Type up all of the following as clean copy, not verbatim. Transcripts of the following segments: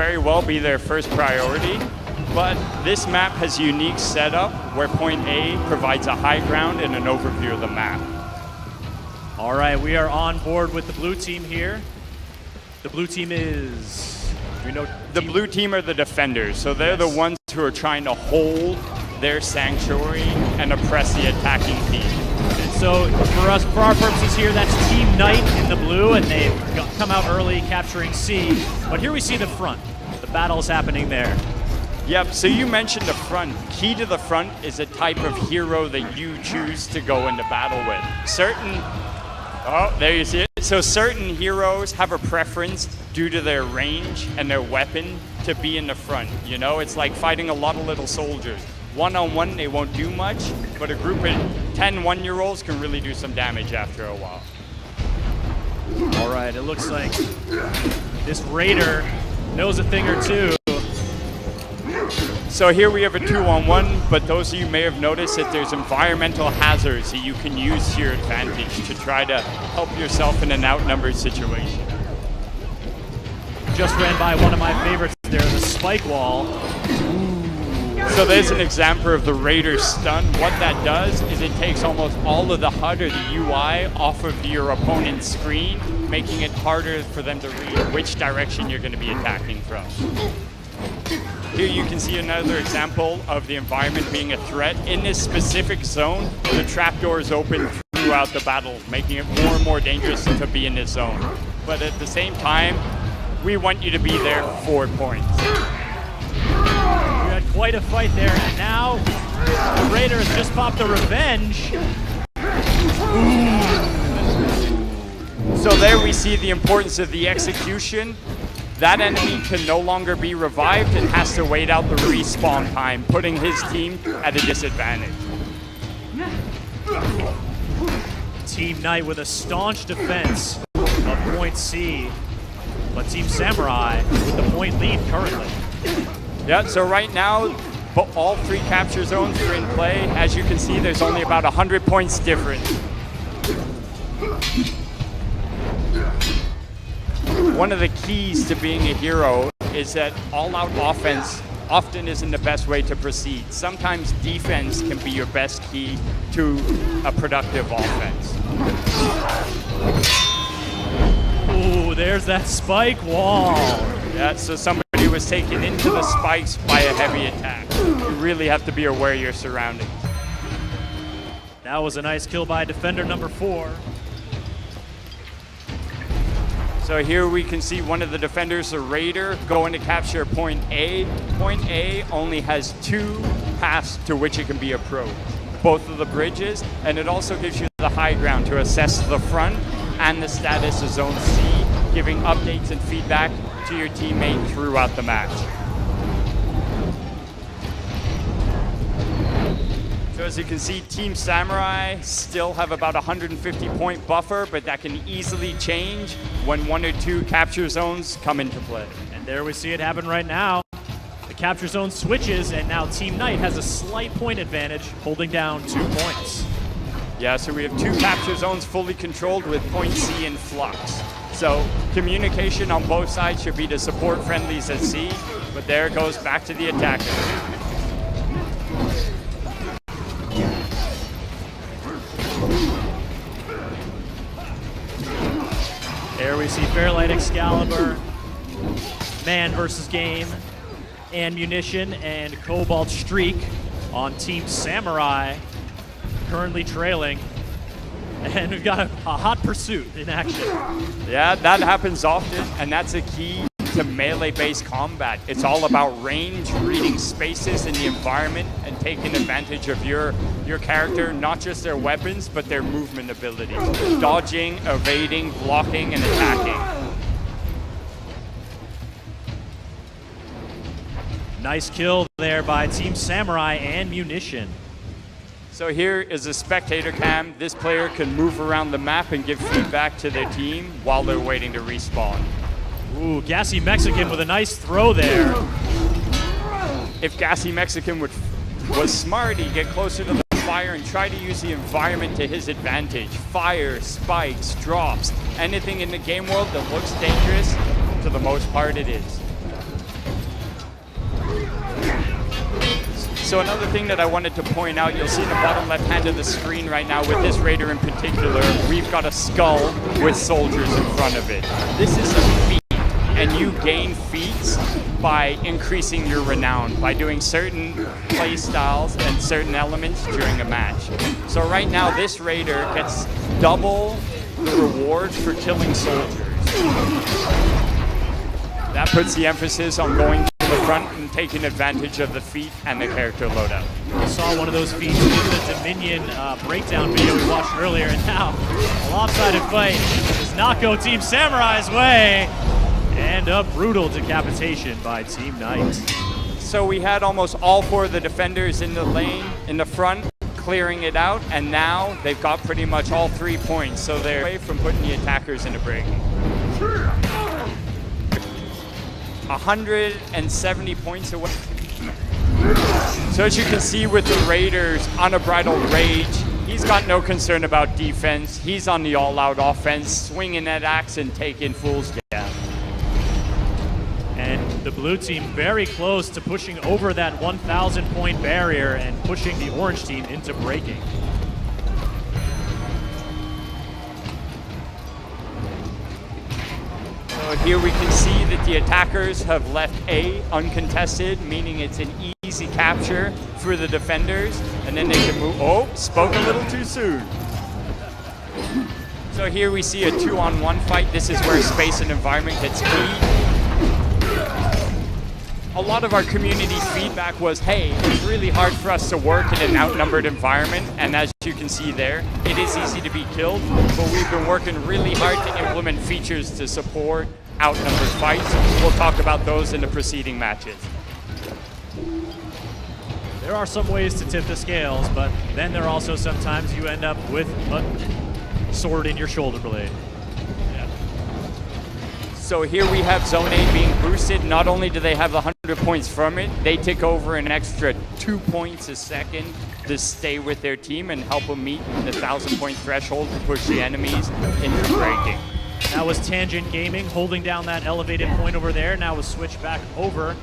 very well be their first priority, but this map has a unique setup where point A provides a high ground and an overview of the map. All right, we are on board with the blue team here. The blue team is, do we know? The blue team are the defenders, so they're the ones who are trying to hold their sanctuary and oppress the attacking team. And so for our purposes here, that's Team Knight in the blue, and they've come out early capturing C. But here we see the front. The battle is happening there. Yep, so you mentioned the front. Key to the front is a type of hero that you choose to go into battle with. Oh, there you see it. So certain heroes have a preference due to their range and their weapon to be in the front. You know, it's like fighting a lot of little soldiers. One-on-one, they won't do much, but a group of 10 one-year-olds can really do some damage after a while. All right, it looks like this Raider knows a thing or two. So here we have a 2-on-1, but those of you may have noticed that there's environmental hazards that you can use to your advantage to try to help yourself in an outnumbered situation. Just ran by one of my favorites there, the spike wall. So there's an example of the Raider stun. What that does is it takes almost all of the HUD or the UI off of your opponent's screen, making it harder for them to read which direction you're going to be attacking from. Here you can see another example of the environment being a threat. In this specific zone, the trapdoor is open throughout the battle, making it more and more dangerous to be in this zone. But at the same time, we want you to be there for points. We had quite a fight there, and now the Raiders just popped the revenge. So there we see the importance of the execution. That enemy can no longer be revived and has to wait out the respawn time, putting his team at a disadvantage. Team Knight with a staunch defense of point C, but Team Samurai with the point lead currently. Yeah, so right now, all three capture zones are in play. As you can see, there's only about 100 points difference. One of the keys to being a hero is that all-out offense often isn't the best way to proceed. Sometimes defense can be your best key to a productive offense. Ooh, there's that spike wall. Yeah, so somebody was taken into the spikes by a heavy attack. You really have to be aware of your surroundings. That was a nice kill by defender number 4. So here we can see one of the defenders, a Raider, going to capture point A. Point A only has 2 paths to which it can be approached, both of the bridges, and it also gives you the high ground to assess the front and the status of Zone C, giving updates and feedback to your teammate throughout the match. So as you can see, Team Samurai still have about 150 point buffer, but that can easily change when 1 or 2 capture zones come into play. And there we see it happen right now. The capture zone switches, and now Team Knight has a slight point advantage, holding down 2 points. Yeah, so we have 2 capture zones fully controlled with point C in flux. So communication on both sides should be to support friendlies at C, but there it goes back to the attacker. There we see Fairlight Excalibur, man versus game, and munition, and Cobalt Streak on Team Samurai, currently trailing. And we've got a hot pursuit in action. Yeah, that happens often, and that's a key to melee-based combat. It's all about range, reading spaces in the environment, and taking advantage of your character, not just their weapons, but their movement abilities. Dodging, evading, blocking, and attacking. Nice kill there by Team Samurai and munition. So here is a spectator cam. This player can move around the map and give feedback to their team while they're waiting to respawn. Ooh, Gassy Mexican with a nice throw there. If Gassy Mexican was smart, he'd get closer to the fire and try to use the environment to his advantage. Fire, spikes, drops, anything in the game world that looks dangerous, to the most part it is. So another thing that I wanted to point out, you'll see in the bottom left hand of the screen right now with this raider in particular, we've got a skull with soldiers in front of it. This is a feat, and you gain feats by increasing your renown, by doing certain play styles and certain elements during a match. So right now this raider gets double the reward for killing soldiers. That puts the emphasis on going to the front and taking advantage of the feat and the character loadout. We saw one of those feats in the Dominion breakdown video we watched earlier, and now a lopsided fight does not go Team Samurai's way, and a brutal decapitation by Team Knight. So we had almost all 4 of the defenders in the lane, in the front, clearing it out, and now they've got pretty much all 3 points, so they're away from putting the attackers in a break. 170 points away. So as you can see with the Raiders' unbridled rage, he's got no concern about defense. He's on the all-out offense, swinging that axe and taking fools down. And the blue team very close to pushing over that 1,000 point barrier and pushing the orange team into breaking. So here we can see that the attackers have left A uncontested, meaning it's an easy capture for the defenders, and then they can move. Oh, spoke a little too soon. So here we see a 2-on-1 fight. This is where space and environment gets key. A lot of our community feedback was, hey, it's really hard for us to work in an outnumbered environment, and as you can see there, it is easy to be killed, but we've been working really hard to implement features to support outnumbered fights. We'll talk about those in the preceding matches. There are some ways to tip the scales, but then there are also sometimes you end up with a sword in your shoulder blade. So here we have Zone A being boosted. Not only do they have 100 points from it, they take over an extra 2 points a second to stay with their team and help them meet the 1,000-point threshold to push the enemies into breaking. That was Tangent Gaming holding down that elevated point over there. Now we'll switch back over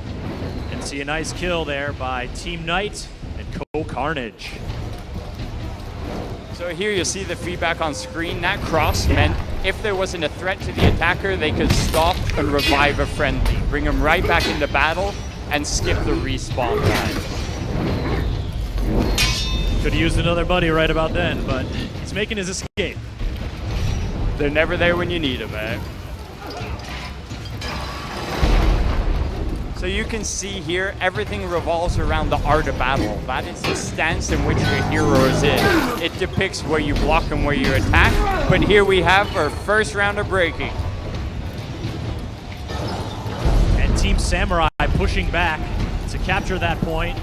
and see a nice kill there by Team Knight and Co-Carnage. So here you see the feedback on screen. That cross meant if there wasn't a threat to the attacker, they could stop and revive a friendly, bring them right back into battle, and skip the respawn time. Could have used another buddy right about then, but he's making his escape. They're never there when you need them, eh? So you can see here, everything revolves around the art of battle. That is the stance in which your hero is in. It depicts where you block and where you attack, but here we have our first round of breaking. And Team Samurai pushing back to capture that point.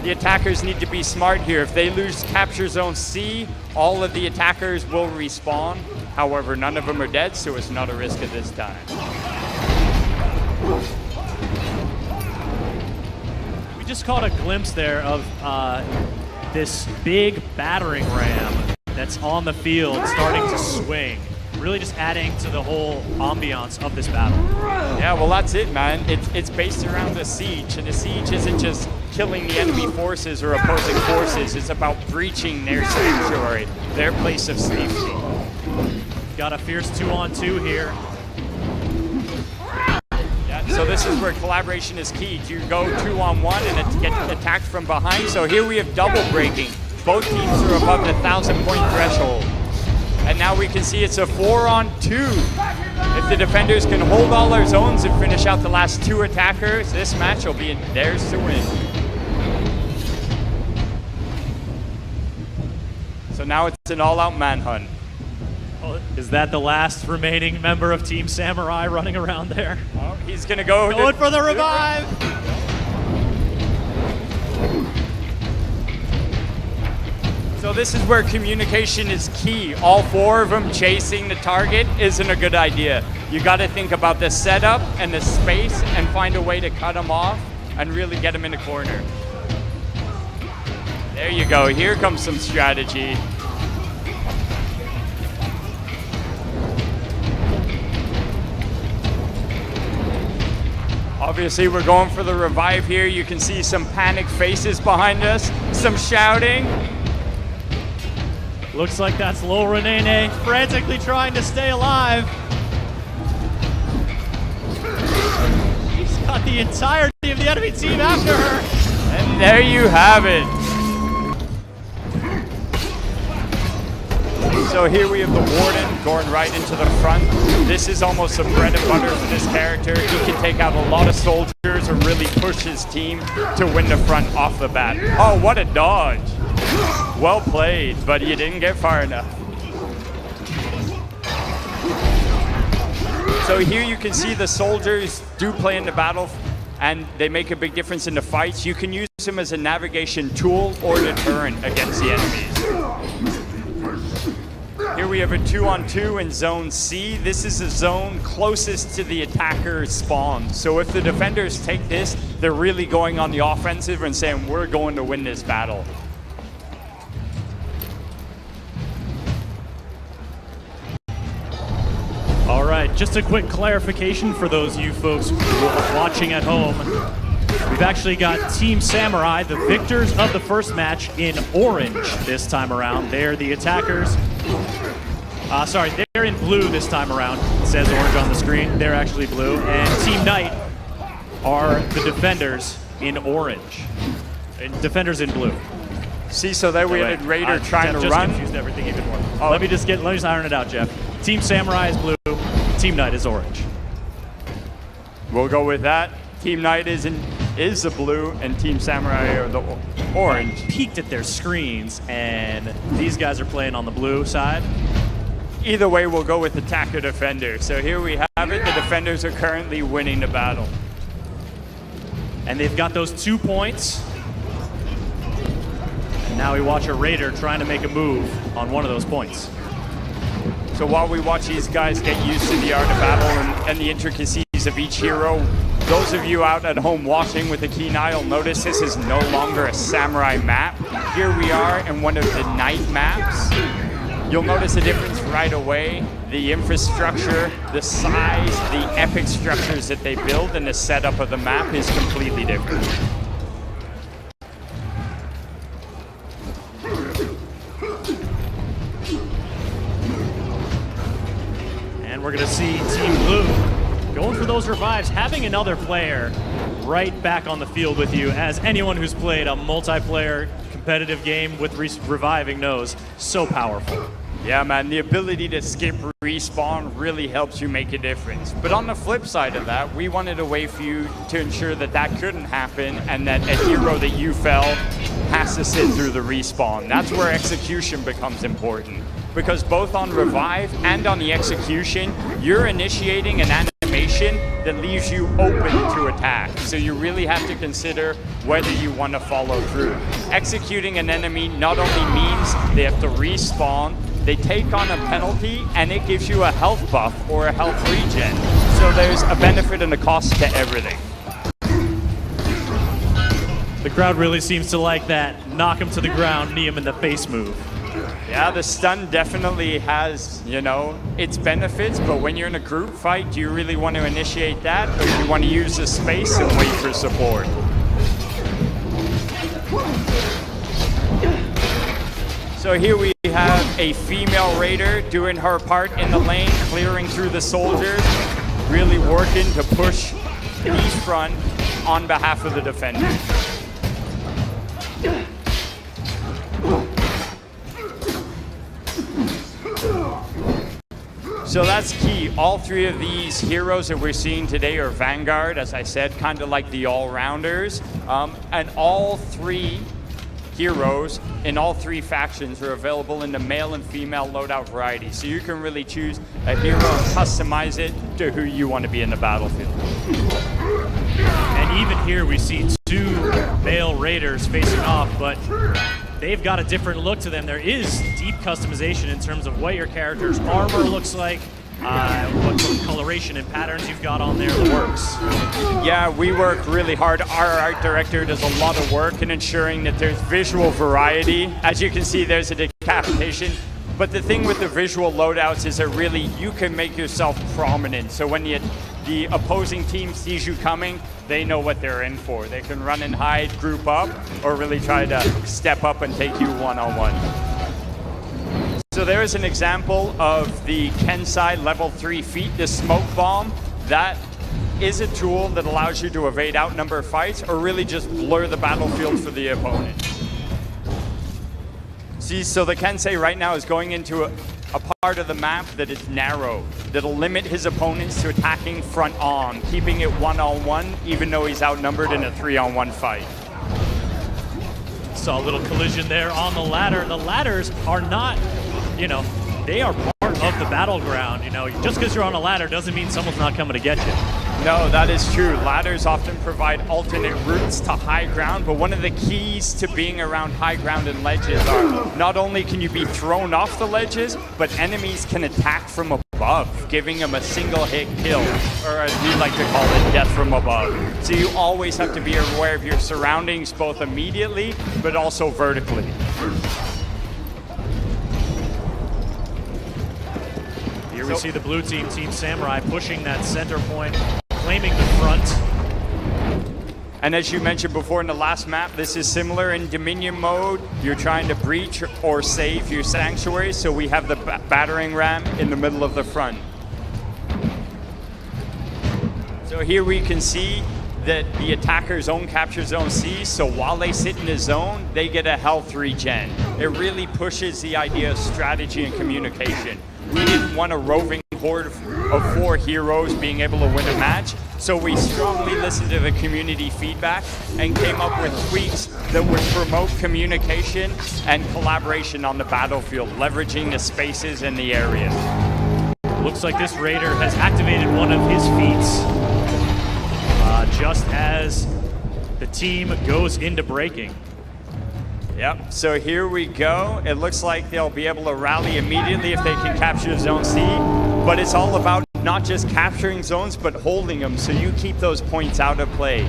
The attackers need to be smart here. If they lose capture zone C, all of the attackers will respawn. However, none of them are dead, so it's not a risk at this time. We just caught a glimpse there of this big battering ram that's on the field starting to swing. Really just adding to the whole ambiance of this battle. Yeah, well that's it, man. It's based around the siege, and the siege isn't just killing the enemy forces or opposing forces. It's about breaching their sanctuary, their place of safety. Got a fierce 2-on-2 here. So this is where collaboration is key. You go 2-on-1 and get attacked from behind. So here we have double breaking. Both teams are above the 1,000-point threshold. And now we can see it's a 4-on-2. If the defenders can hold all their zones and finish out the last 2 attackers, this match will be theirs to win. So now it's an all-out manhunt. Is that the last remaining member of Team Samurai running around there? Oh, he's gonna go. Going for the revive! So this is where communication is key. All 4 of them chasing the target isn't a good idea. You gotta think about the setup and the space and find a way to cut them off and really get them in the corner. There you go, here comes some strategy. Obviously, we're going for the revive here. You can see some panicked faces behind us, some shouting. Looks like that's Lil Renene frantically trying to stay alive. She's got the entirety of the enemy team after her. And there you have it. So here we have the Warden going right into the front. This is almost some bread and butter for this character. He can take out a lot of soldiers and really push his team to win the front off the bat. Oh, what a dodge. Well played, but you didn't get far enough. So here you can see the soldiers do play in the battle and they make a big difference in the fights. You can use them as a navigation tool or deterrent against the enemies. Here we have a 2-on-2 in Zone C. This is the zone closest to the attacker's spawn. So if the defenders take this, they're really going on the offensive and saying, we're going to win this battle. All right, just a quick clarification for those of you folks watching at home. We've actually got Team Samurai, the victors of the first match, in orange this time around. They're the attackers. Sorry, they're in blue this time around. It says orange on the screen. They're actually blue. And Team Knight are the defenders in orange. And defenders in blue. See, so there we had a Raider trying to run. Just confused everything even more. Oh. Let me just iron it out, Jeff. Team Samurai is blue. Team Knight is orange. We'll go with that. Team Knight is the blue, and Team Samurai are the orange. I peeked at their screens, and these guys are playing on the blue side. Either way, we'll go with attacker defender. So here we have it. The defenders are currently winning the battle. And they've got those 2 points. And now we watch a Raider trying to make a move on one of those points. So while we watch these guys get used to the art of battle and the intricacies of each hero, those of you out at home watching with a keen eye will notice this is no longer a samurai map. Here we are in one of the Knight maps. You'll notice a difference right away. The infrastructure, the size, the epic structures that they build, and the setup of the map is completely different. And we're going to see Team Blue going for those revives, having another player right back on the field with you, as anyone who's played a multiplayer competitive game with reviving knows, so powerful. Yeah, man, the ability to skip respawn really helps you make a difference. But on the flip side of that, we wanted a way for you to ensure that that couldn't happen and that a hero that you fell has to sit through the respawn. That's where execution becomes important. Because both on revive and on the execution, you're initiating an animation that leaves you open to attack. So you really have to consider whether you want to follow through. Executing an enemy not only means they have to respawn, they take on a penalty, and it gives you a health buff or a health regen. So there's a benefit and a cost to everything. The crowd really seems to like that knock him to the ground, knee him in the face move. Yeah, the stun definitely has, its benefits, but when you're in a group fight, do you really want to initiate that, or do you want to use the space and wait for support? So here we have a female Raider doing her part in the lane, clearing through the soldiers, really working to push each front on behalf of the defender. So that's key. All three of these heroes that we're seeing today are Vanguard, as I said, kind of like the all-rounders. And all three heroes in all three factions are available in the male and female loadout variety. So you can really choose a hero and customize it to who you want to be in the battlefield. And even here we see two male Raiders facing off, but they've got a different look to them. There is deep customization in terms of what your character's armor looks like, what sort of coloration and patterns you've got on there, the works. Yeah, we work really hard. Our art director does a lot of work in ensuring that there's visual variety. As you can see, there's a decapitation. But the thing with the visual loadouts is that really you can make yourself prominent. So when the opposing team sees you coming, they know what they're in for. They can run and hide, group up, or really try to step up and take you one-on-one. So there is an example of the Kensai level 3 feat, the smoke bomb. That is a tool that allows you to evade outnumber fights or really just blur the battlefield for the opponent. See, so the Kensei right now is going into a part of the map that is narrow, that'll limit his opponents to attacking front on, keeping it one-on-one, even though he's outnumbered in a 3-on-1 fight. Saw a little collision there on the ladder. The ladders are not, you know, they are part of the battleground. You know, just because you're on a ladder doesn't mean someone's not coming to get you. No, that is true. Ladders often provide alternate routes to high ground, but one of the keys to being around high ground and ledges are not only can you be thrown off the ledges, but enemies can attack from above, giving them a single hit kill, or as we like to call it, death from above. So you always have to be aware of your surroundings, both immediately, but also vertically. Here we see the blue team, Team Samurai, pushing that center point, claiming the front. And as you mentioned before in the last map, this is similar in Dominion mode. You're trying to breach or save your sanctuary, so we have the battering ram in the middle of the front. So here we can see that the attacker zone capture zone C, so while they sit in the zone, they get a health regen. It really pushes the idea of strategy and communication. We didn't want a roving horde of 4 heroes being able to win a match, so we strongly listened to the community feedback and came up with tweaks that would promote communication and collaboration on the battlefield, leveraging the spaces and the areas. Looks like this Raider has activated one of his feats just as the team goes into breaking. Yep, so here we go. It looks like they'll be able to rally immediately if they can capture Zone C, but it's all about not just capturing zones, but holding them so you keep those points out of play.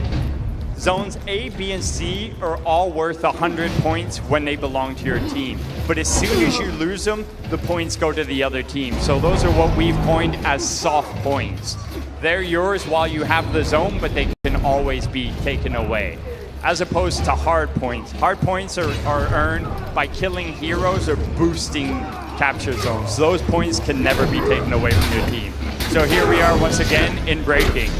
Zones A, B, and C are all worth 100 points when they belong to your team. But as soon as you lose them, the points go to the other team. So those are what we've coined as soft points. They're yours while you have the zone, but they can always be taken away. As opposed to hard points. Hard points are earned by killing heroes or boosting capture zones. Those points can never be taken away from your team. So here we are once again in breaking.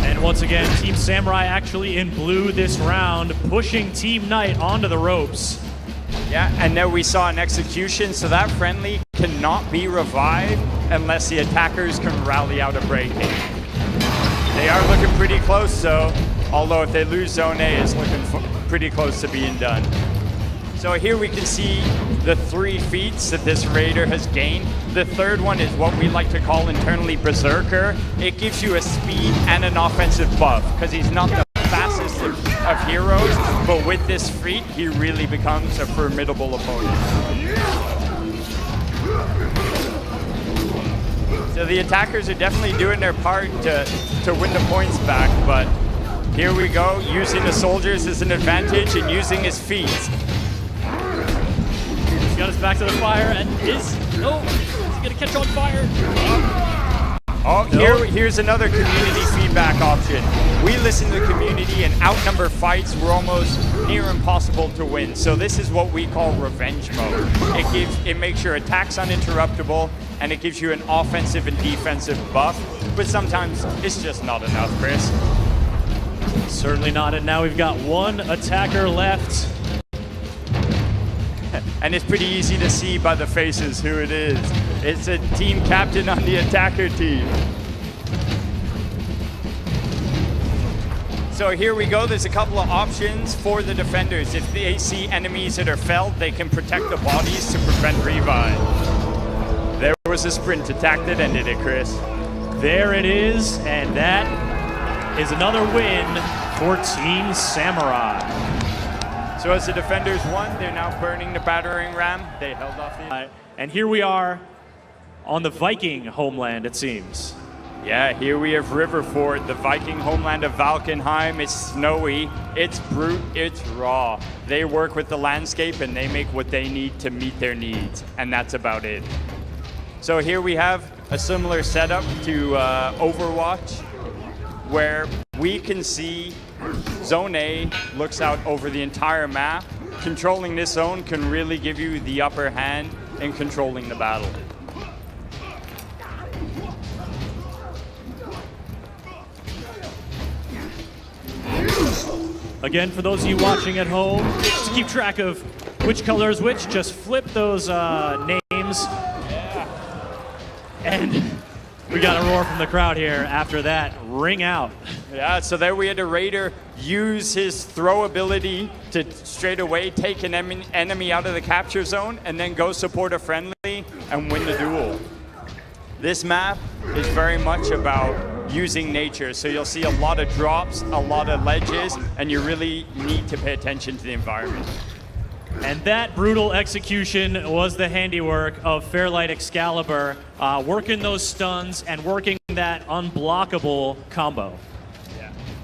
And once again, Team Samurai actually in blue this round, pushing Team Knight onto the ropes. Yeah, and then we saw an execution, so that friendly cannot be revived unless the attackers can rally out of breaking. They are looking pretty close though, although if they lose Zone A, it's looking pretty close to being done. So here we can see the 3 feats that this Raider has gained. The third one is what we like to call internally Berserker. It gives you a speed and an offensive buff, because he's not the fastest of heroes, but with this feat, he really becomes a formidable opponent. So the attackers are definitely doing their part to win the points back, but here we go, using the soldiers as an advantage and using his feats. He's got his back to the fire and is gonna catch on fire. Here's another community feedback option. We listen to the community, and outnumber fights were almost near impossible to win. So this is what we call revenge mode. It makes your attacks uninterruptible, and it gives you an offensive and defensive buff. But sometimes it's just not enough, Chris. Certainly not, and now we've got 1 attacker left. And it's pretty easy to see by the faces who it is. It's a team captain on the attacker team. So here we go, there's a couple of options for the defenders. If they see enemies that are felled, they can protect the bodies to prevent revive. There was a sprint attack that ended it, Chris. There it is, and that is another win for Team Samurai. So as the defenders won, they're now burning the battering ram. They held off the... And here we are on the Viking homeland, it seems. Yeah, here we have Riverfort, the Viking homeland of Valkenheim. It's snowy, it's brute, it's raw. They work with the landscape and they make what they need to meet their needs, and that's about it. So here we have a similar setup to Overwatch, where we can see Zone A looks out over the entire map. Controlling this zone can really give you the upper hand in controlling the battle. Again, for those of you watching at home, to keep track of which color is which, just flip those names. And we got a roar from the crowd here after that. Ring out. Yeah, so there we had a Raider use his throw ability to straight away take an enemy out of the capture zone and then go support a friendly and win the duel. This map is very much about using nature, so you'll see a lot of drops, a lot of ledges, and you really need to pay attention to the environment. And that brutal execution was the handiwork of Fairlight Excalibur, working those stuns and working that unblockable combo.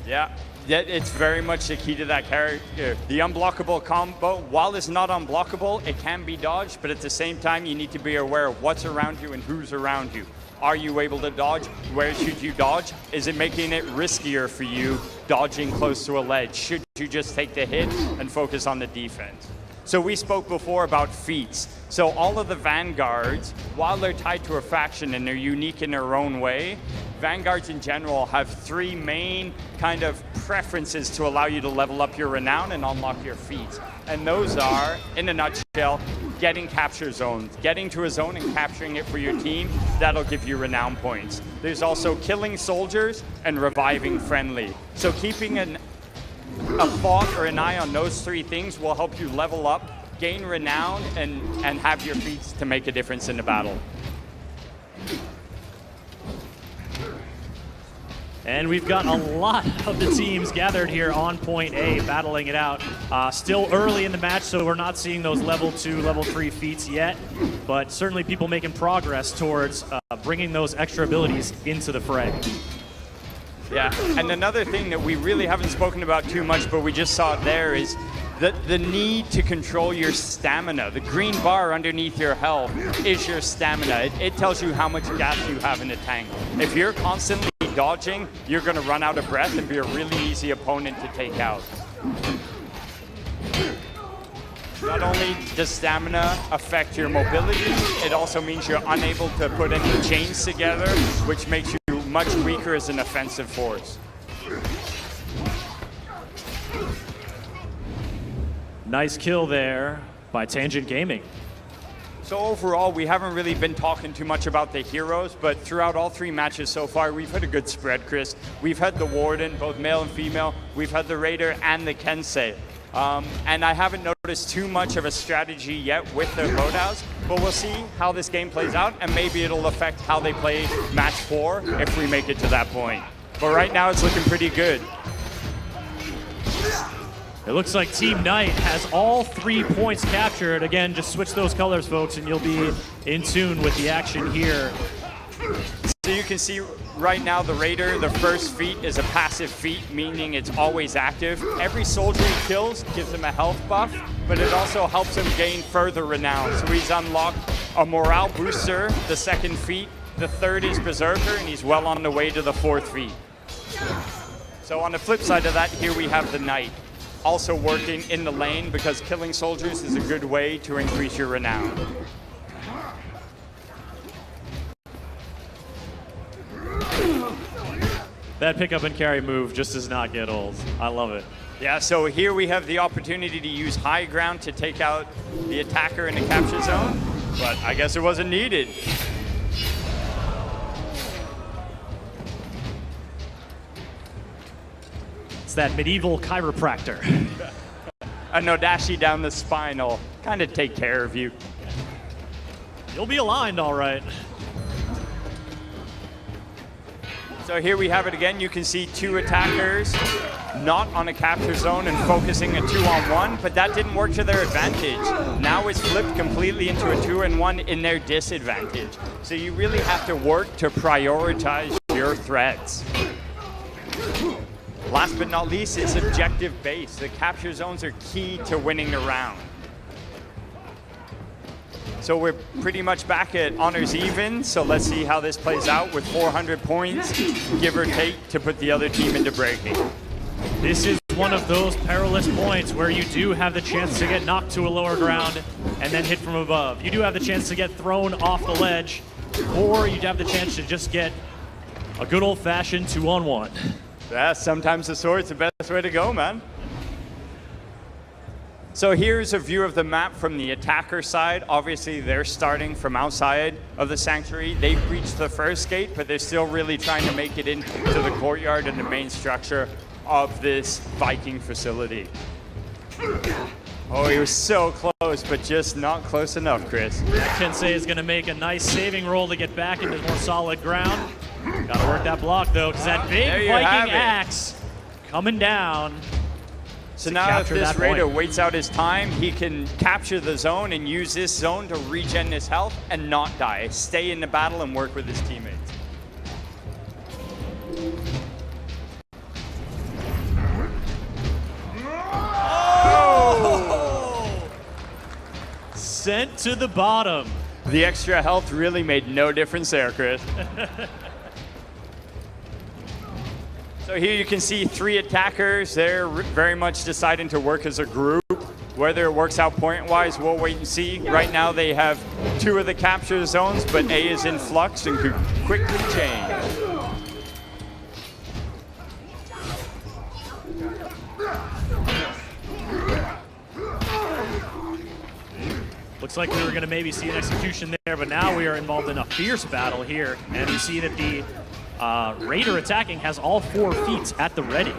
Yeah, it's very much the key to that character. The unblockable combo, while it's not unblockable, it can be dodged, but at the same time, you need to be aware of what's around you and who's around you. Are you able to dodge? Where should you dodge? Is it making it riskier for you dodging close to a ledge? Should you just take the hit and focus on the defense? So we spoke before about feats. So all of the Vanguards, while they're tied to a faction and they're unique in their own way, Vanguards in general have three main kind of preferences to allow you to level up your renown and unlock your feats. And those are, in a nutshell, getting capture zones. Getting to a zone and capturing it for your team, that'll give you renown points. There's also killing soldiers and reviving friendly. So keeping a thought or an eye on those three things will help you level up, gain renown, and have your feats to make a difference in the battle. And we've got a lot of the teams gathered here on point A, battling it out. Still early in the match, so we're not seeing those level 2, level 3 feats yet, but certainly people making progress towards bringing those extra abilities into the fray. Yeah, and another thing that we really haven't spoken about too much, but we just saw it there, is the need to control your stamina. The green bar underneath your health is your stamina. It tells you how much gas you have in the tank. If you're constantly dodging, you're going to run out of breath and be a really easy opponent to take out. Not only does stamina affect your mobility, it also means you're unable to put any chains together, which makes you much weaker as an offensive force. Nice kill there by Tangent Gaming. So overall, we haven't really been talking too much about the heroes, but throughout all three matches so far, we've had a good spread, Chris. We've had the Warden, both male and female. We've had the Raider and the Kensei. And I haven't noticed too much of a strategy yet with their loadouts, but we'll see how this game plays out, and maybe it'll affect how they play match 4 if we make it to that point. But right now, it's looking pretty good. It looks like Team Knight has all 3 points captured. Again, just switch those colors, folks, and you'll be in tune with the action here. So you can see right now the Raider, the first feat is a passive feat, meaning it's always active. Every soldier he kills gives him a health buff, but it also helps him gain further renown. So he's unlocked a morale booster, the second feat. The third is Berserker, and he's well on the way to the 4th feat. So on the flip side of that, here we have the Knight, also working in the lane because killing soldiers is a good way to increase your renown. That pickup and carry move just does not get old. I love it. Yeah, so here we have the opportunity to use high ground to take out the attacker in the capture zone, but I guess it wasn't needed. It's that medieval chiropractor. A Nodashi down the spine will kind of take care of you. You'll be aligned, all right. So here we have it again. You can see two attackers not on a capture zone and focusing a 2-on-1, but that didn't work to their advantage. Now it's flipped completely into a 2-on-1 in their disadvantage. So you really have to work to prioritize your threats. Last but not least, it's objective based. The capture zones are key to winning the round. So we're pretty much back at honors even, so let's see how this plays out with 400 points, give or take, to put the other team into breaking. This is one of those perilous points where you do have the chance to get knocked to a lower ground and then hit from above. You do have the chance to get thrown off the ledge, or you'd have the chance to just get a good old-fashioned 2-on-1. Yeah, sometimes the sword's the best way to go, man. So here's a view of the map from the attacker side. Obviously, they're starting from outside of the sanctuary. They've reached the first gate, but they're still really trying to make it into the courtyard and the main structure of this Viking facility. Oh, he was so close, but just not close enough, Chris. Tensei is going to make a nice saving roll to get back into more solid ground. Got to work that block, though, because that big Viking axe coming down. So now if this raider waits out his time, he can capture the zone and use this zone to regen his health and not die. Stay in the battle and work with his teammates. Oh! Sent to the bottom. The extra health really made no difference there, Chris. So here you can see three attackers. They're very much deciding to work as a group. Whether it works out point-wise, we'll wait and see. Right now they have two of the capture zones, but A is in flux and could quickly change. Looks like we were going to maybe see an execution there, but now we are involved in a fierce battle here, and we see that the Raider attacking has all 4 feats at the ready.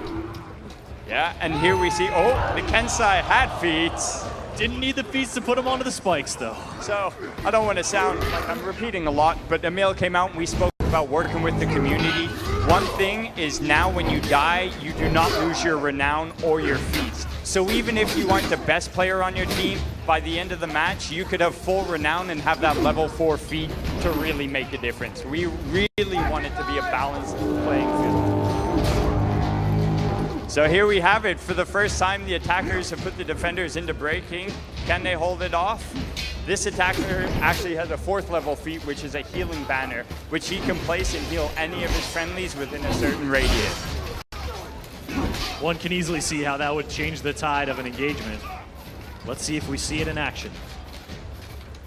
Yeah, and here we see, oh, the Kensai had feats. Didn't need the feats to put him onto the spikes, though. So, I don't want to sound like I'm repeating a lot, but Emil came out and we spoke about working with the community. One thing is now when you die, you do not lose your renown or your feats. So even if you aren't the best player on your team, by the end of the match, you could have full renown and have that level 4 feat to really make a difference. We really want it to be a balanced playing field. So here we have it. For the first time, the attackers have put the defenders into breaking. Can they hold it off? This attacker actually has a 4th level feat, which is a healing banner, which he can place and heal any of his friendlies within a certain radius. One can easily see how that would change the tide of an engagement. Let's see if we see it in action.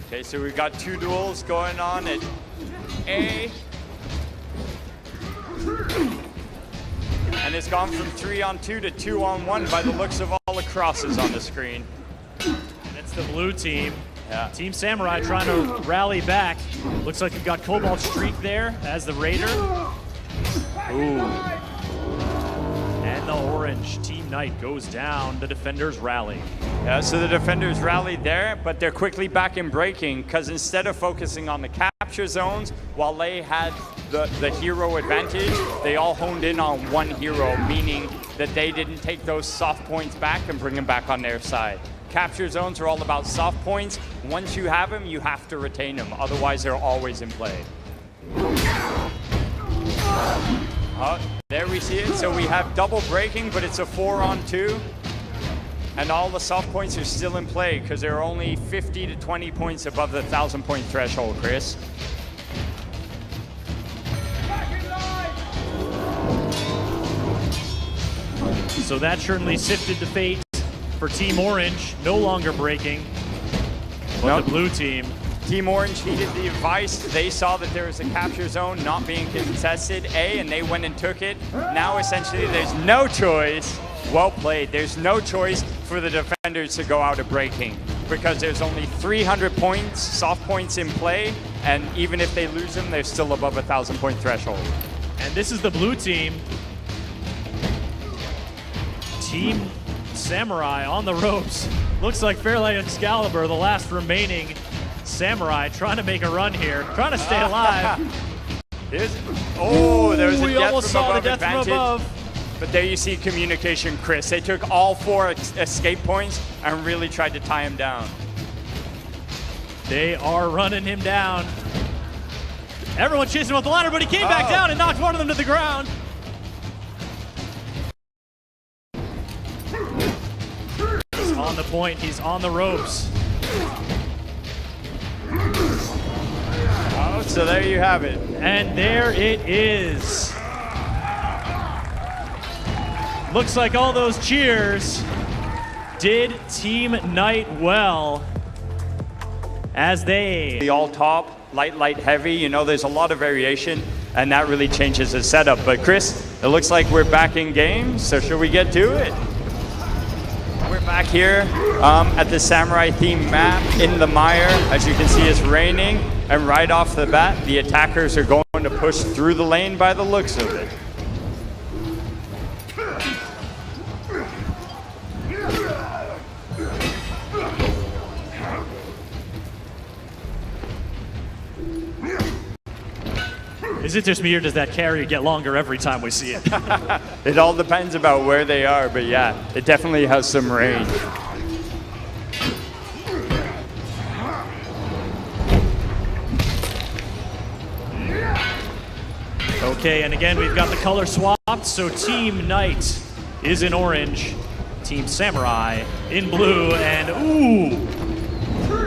Okay, so we've got 2 duels going on at A. And it's gone from 3-on-2 to 2-on-1 by the looks of all the crosses on the screen. And it's the blue team. Yeah. Team Samurai trying to rally back. Looks like we've got Cobalt Streak there as the Raider. Ooh. And the orange Team Knight goes down. The defenders rally. Yeah, so the defenders rallied there, but they're quickly back in breaking because instead of focusing on the capture zones, while they had the hero advantage, they all honed in on one hero, meaning that they didn't take those soft points back and bring them back on their side. Capture zones are all about soft points. Once you have them, you have to retain them. Otherwise, they're always in play. There we see it. So we have double breaking, but it's a 4-on-2. And all the soft points are still in play because they're only 50 to 20 points above the 1,000-point threshold, Chris. So that certainly sifted the fate for Team Orange, no longer breaking, but the blue team. Team Orange heeded the advice. They saw that there was a capture zone not being contested, A, and they went and took it. Now, essentially, there's no choice. Well played. There's no choice for the defenders to go out of breaking because there's only 300 points, soft points in play, and even if they lose them, they're still above a 1,000-point threshold. And this is the blue team. Team Samurai on the ropes. Looks like Fairlight Excalibur, the last remaining Samurai, trying to make a run here, trying to stay alive. There was a we death almost from saw the above death advantage. from above. But there you see communication, Chris. They took all 4 escape points and really tried to tie him down. They are running him down. Everyone chasing him up the ladder, but he came back down and knocked one of them to the ground. He's on the point. He's on the ropes. Oh, so there you have it. And there it is. Looks like all those cheers did Team Knight well as they... The all top, light, heavy, you know, there's a lot of variation, and that really changes the setup. But Chris, it looks like we're back in game, so should we get to it? We're back here at the Samurai theme map in the mire. As you can see, it's raining, and right off the bat, the attackers are going to push through the lane by the looks of it. Is it just me or does that carry get longer every time we see it? It all depends about where they are, but yeah, it definitely has some range. Okay, and again, we've got the color swapped, so Team Knight is in orange, Team Samurai in blue, and ooh,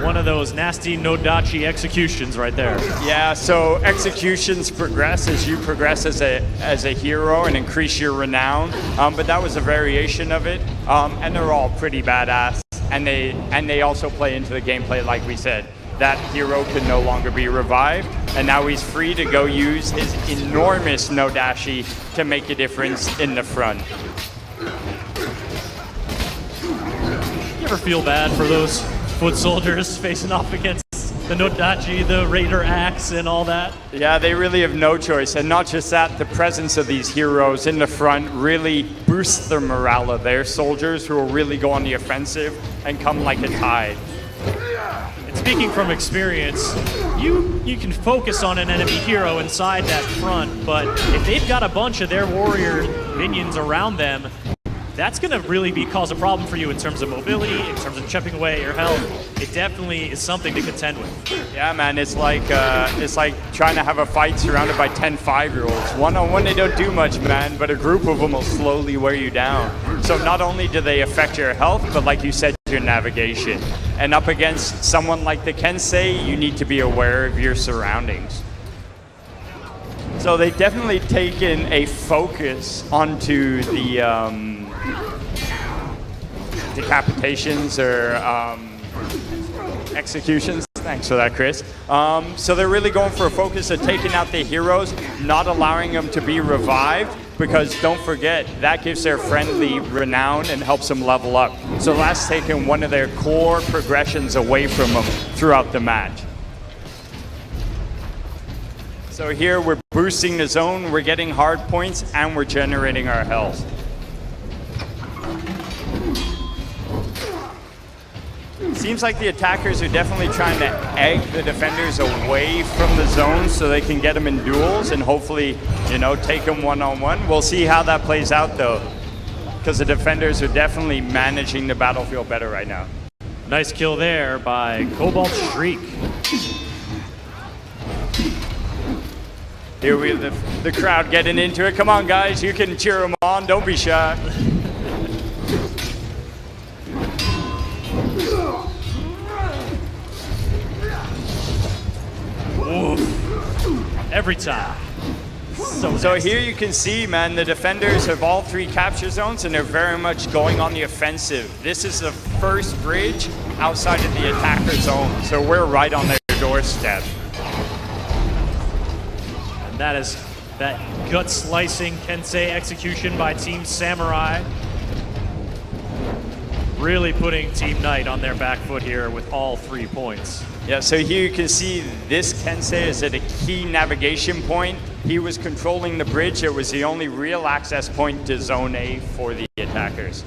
one of those nasty Nodachi executions right there. Yeah, so executions progress as you progress as a hero and increase your renown, but that was a variation of it, and they're all pretty badass, and they also play into the gameplay like we said. That hero can no longer be revived, and now he's free to go use his enormous Nodachi to make a difference in the front. You ever feel bad for those foot soldiers facing off against the Nodachi, the Raider Axe, and all that? Yeah, they really have no choice. And not just that, the presence of these heroes in the front really boosts the morale of their soldiers who will really go on the offensive and come like a tide. And speaking from experience, you can focus on an enemy hero inside that front, but if they've got a bunch of their warrior minions around them, that's going to really cause a problem for you in terms of mobility, in terms of chipping away at your health. It definitely is something to contend with. Yeah, man, it's like trying to have a fight surrounded by 10 5-year-olds. One-on-one, they don't do much, man, but a group of them will slowly wear you down. So not only do they affect your health, but like you said, your navigation. And up against someone like the Kensei, you need to be aware of your surroundings. So they've definitely taken a focus onto the decapitations or executions. Thanks for that, Chris. So they're really going for a focus of taking out the heroes, not allowing them to be revived, because don't forget, that gives their friendly renown and helps them level up. So that's taken one of their core progressions away from them throughout the match. So here we're boosting the zone, we're getting hard points, and we're generating our health. Seems like the attackers are definitely trying to egg the defenders away from the zone so they can get them in duels and hopefully, you know, take them one-on-one. We'll see how that plays out though, because the defenders are definitely managing the battlefield better right now. Nice kill there by Cobalt Shriek. Here we have the crowd getting into it. Come on, guys, you can cheer them on. Don't be shy. Oof. Every time. So here you can see, man, the defenders have all 3 capture zones, and they're very much going on the offensive. This is the first bridge outside of the attacker zone, so we're right on their doorstep. That is that gut-slicing Kensei execution by Team Samurai. Really putting Team Knight on their back foot here with all 3 points. Yeah, so here you can see this Kensei is at a key navigation point. He was controlling the bridge. It was the only real access point to Zone A for the attackers.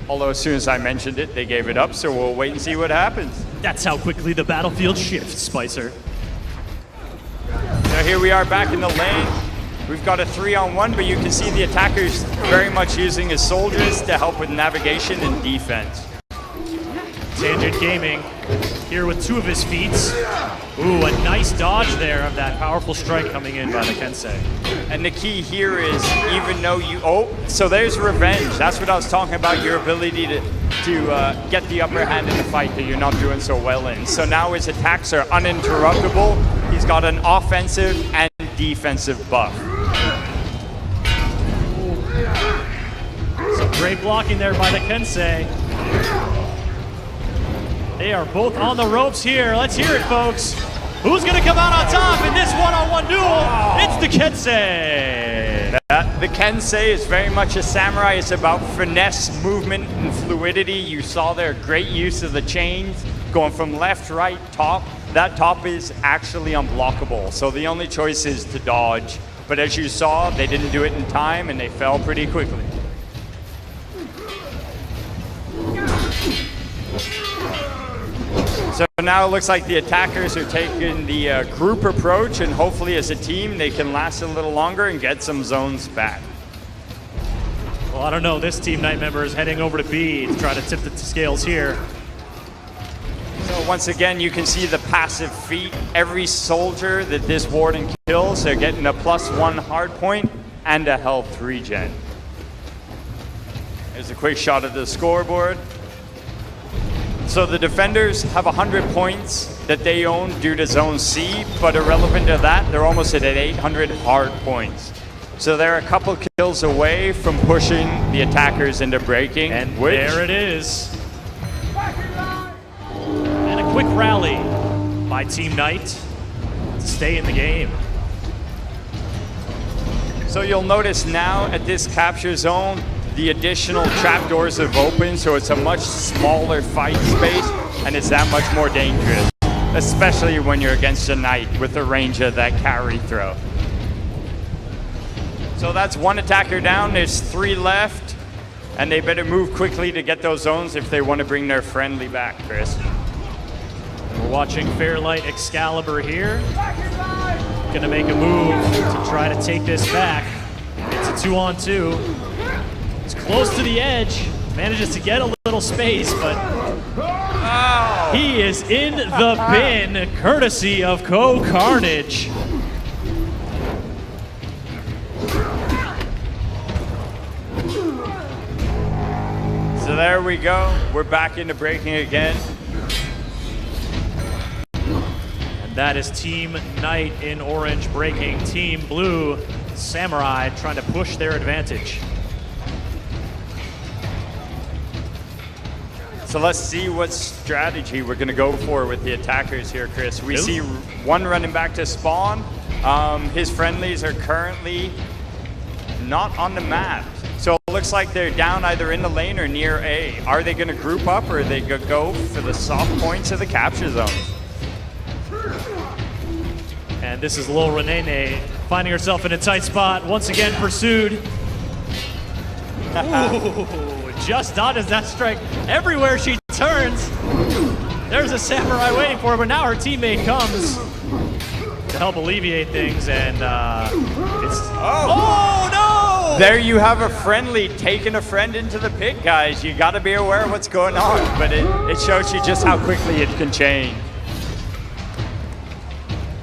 Although as soon as I mentioned it, they gave it up, so we'll wait and see what happens. That's how quickly the battlefield shifts, Spicer. So here we are back in the lane. We've got a 3-on-1, but you can see the attackers very much using his soldiers to help with navigation and defense. Tangent Gaming here with 2 of his feats. Ooh, a nice dodge there of that powerful strike coming in by the Kensei. And the key here is, even though you... Oh, so there's revenge. That's what I was talking about, your ability to get the upper hand in the fight that you're not doing so well in. So now his attacks are uninterruptible. He's got an offensive and defensive buff. So great blocking there by the Kensei. They are both on the ropes here. Let's hear it, folks. Who's going to come out on top in this one-on-one duel? It's the Kensei. The Kensei is very much a samurai. It's about finesse, movement, and fluidity. You saw there great use of the chains going from left, right, top. That top is actually unblockable, so the only choice is to dodge. But as you saw, they didn't do it in time, and they fell pretty quickly. So now it looks like the attackers are taking the group approach, and hopefully as a team they can last a little longer and get some zones back. Well, I don't know. This Team Knight member is heading over to B to try to tip the scales here. So once again, you can see the passive feat. Every soldier that this warden kills, they're getting a +1 hard point and a health regen. There's a quick shot of the scoreboard. So the defenders have 100 points that they own due to Zone C, but irrelevant to that, they're almost at 800 hard points. So they're a couple kills away from pushing the attackers into breaking. And there it is. And a quick rally by Team Knight to stay in the game. So you'll notice now at this capture zone, the additional trapdoors have opened, so it's a much smaller fight space, and it's that much more dangerous, especially when you're against a knight with the range of that carry throw. So that's 1 attacker down, there's 3 left, and they better move quickly to get those zones if they want to bring their friendly back, Chris. We're watching Fairlight Excalibur here. Gonna make a move to try to take this back. It's a 2-on-2. He's close to the edge, manages to get a little space, but he is in the bin, courtesy of Co-Carnage. So there we go, we're back into breaking again. And that is Team Knight in orange breaking, Team Blue Samurai trying to push their advantage. So let's see what strategy we're going to go for with the attackers here, Chris. We see 1 running back to spawn. His friendlies are currently not on the map. So it looks like they're down either in the lane or near A. Are they going to group up, or are they going to go for the soft points of the capture zone? And this is Lil Renee finding herself in a tight spot, once again pursued. Ooh, just dodges that strike. Everywhere she turns, there's a samurai waiting for her, but now her teammate comes to help alleviate things, and it's... Oh no! There you have a friendly taking a friend into the pit, guys. You got to be aware of what's going on, but it shows you just how quickly it can change.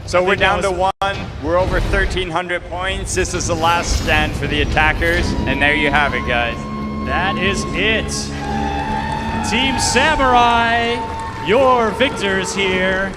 So we're down to 1. We're over 1,300 points. This is the last stand for the attackers, and there you have it, guys. That is it. Team Samurai, your victors here.